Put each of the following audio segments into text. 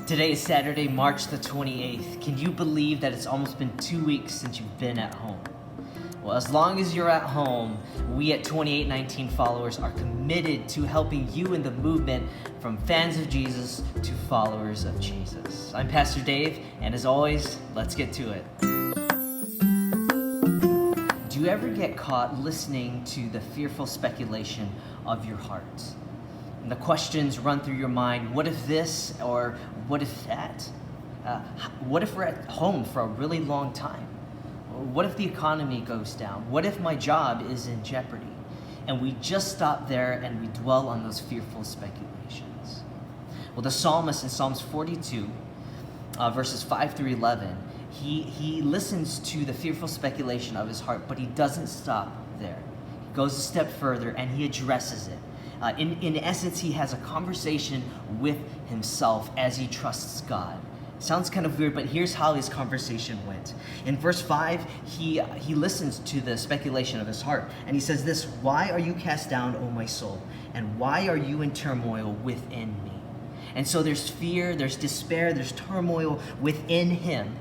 Today is Saturday, March the 28th. Can you believe that it's almost been 2 weeks since you've been at home? Well, as long as you're at home, we at 2819 Followers are committed to helping you in the movement from fans of Jesus to followers of Jesus. I'm Pastor Dave, and as always, let's get to it. Do you ever get caught listening to the fearful speculation of your heart? And the questions run through your mind, what if this, or what if that? What if we're at home for a really long time? What if the economy goes down? What if my job is in jeopardy? And we just stop there and we dwell on those fearful speculations. Well, the psalmist in Psalms 42, verses 5 through 11, he listens to the fearful speculation of his heart, but he doesn't stop there. He goes a step further and he addresses it. In essence, he has a conversation with himself as he trusts God. Sounds kind of weird, but here's how his conversation went. In verse 5, he listens to the speculation of his heart, and he says this, "Why are you cast down, O my soul? And why are you in turmoil within me?" And so there's fear, there's despair, there's turmoil within him.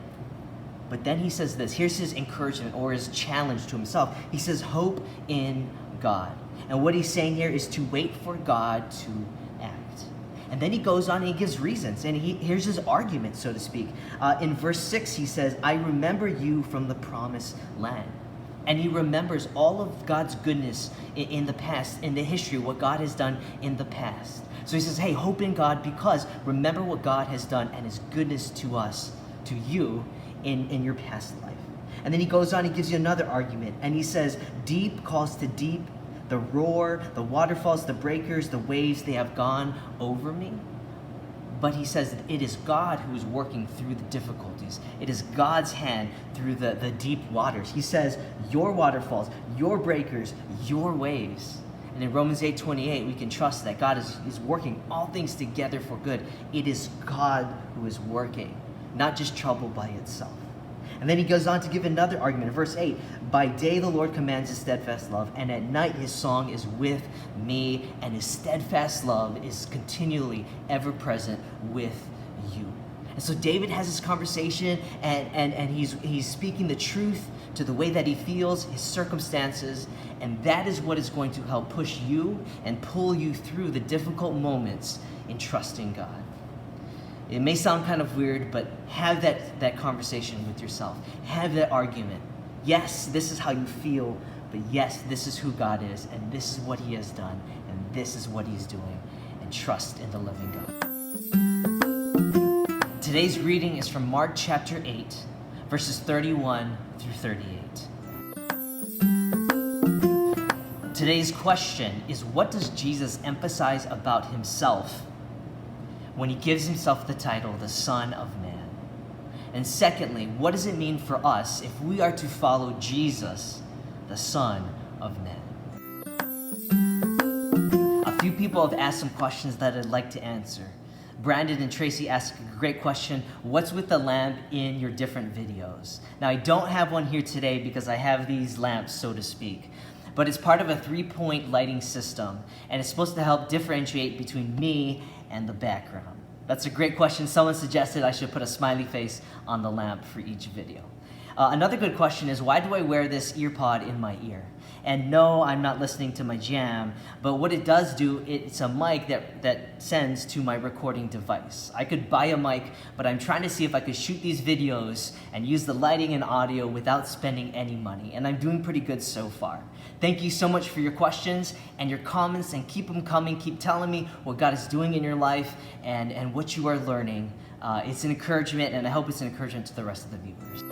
But then he says this, here's his encouragement or his challenge to himself. He says, hope in God. And what he's saying here is to wait for God to act. And then he goes on and he gives reasons. And here's his argument, so to speak. In verse 6, he says, I remember you from the promised land. And he remembers all of God's goodness in the past, in the history, what God has done in the past. So he says, hey, hope in God because remember what God has done and his goodness to us, to you, in your past life. And then he goes on, he gives you another argument. And he says, deep calls to deep. The roar, the waterfalls, the breakers, the waves, they have gone over me. But he says that it is God who is working through the difficulties. It is God's hand through the deep waters. He says, your waterfalls, your breakers, your waves. And in Romans 8:28, we can trust that God is working all things together for good. It is God who is working, not just trouble by itself. And then he goes on to give another argument. In verse 8, by day the Lord commands his steadfast love, and at night his song is with me, and his steadfast love is continually ever present with you. And so David has this conversation, and he's speaking the truth to the way that he feels, his circumstances, and that is what is going to help push you and pull you through the difficult moments in trusting God. It may sound kind of weird, but have that conversation with yourself. Have that argument. Yes, this is how you feel, but yes, this is who God is, and this is what he has done, and this is what he's doing, and trust in the living God. Today's reading is from Mark chapter 8, verses 31 through 38. Today's question is, what does Jesus emphasize about himself when he gives himself the title, the Son of Man? And secondly, what does it mean for us if we are to follow Jesus, the Son of Man? A few people have asked some questions that I'd like to answer. Brandon and Tracy asked a great question, what's with the lamp in your different videos? Now, I don't have one here today because I have these lamps, so to speak. But it's part of a 3-point lighting system, and it's supposed to help differentiate between me and the background. That's a great question. Someone suggested I should put a smiley face on the lamp for each video. Another good question is, why do I wear this ear pod in my ear? And no, I'm not listening to my jam, but what it does do, it's a mic that sends to my recording device. I could buy a mic, but I'm trying to see if I could shoot these videos and use the lighting and audio without spending any money, and I'm doing pretty good so far. Thank you so much for your questions and your comments, and keep them coming. Keep telling me what God is doing in your life and what you are learning. It's an encouragement, and I hope it's an encouragement to the rest of the viewers.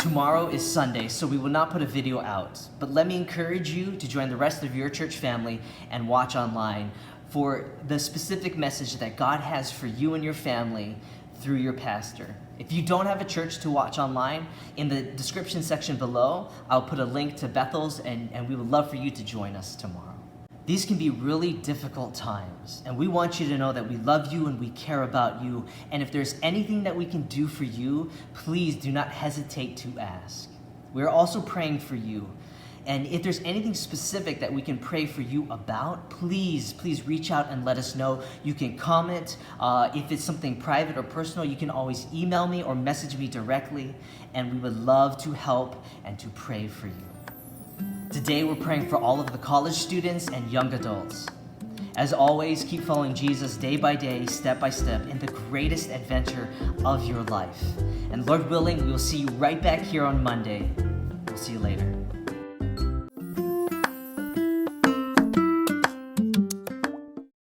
Tomorrow is Sunday, so we will not put a video out, but let me encourage you to join the rest of your church family and watch online for the specific message that God has for you and your family through your pastor. If you don't have a church to watch online, in the description section below, I'll put a link to Bethel's, and we would love for you to join us tomorrow. These can be really difficult times, and we want you to know that we love you and we care about you, and if there's anything that we can do for you, please do not hesitate to ask. We're also praying for you, And if there's anything specific that we can pray for you about, please reach out and let us know. You can comment. If it's something private or personal, you can always email me or message me directly, and we would love to help and to pray for you. Today, we're praying for all of the college students and young adults. As always, keep following Jesus day by day, step by step, in the greatest adventure of your life. And Lord willing, we will see you right back here on Monday. We'll see you later.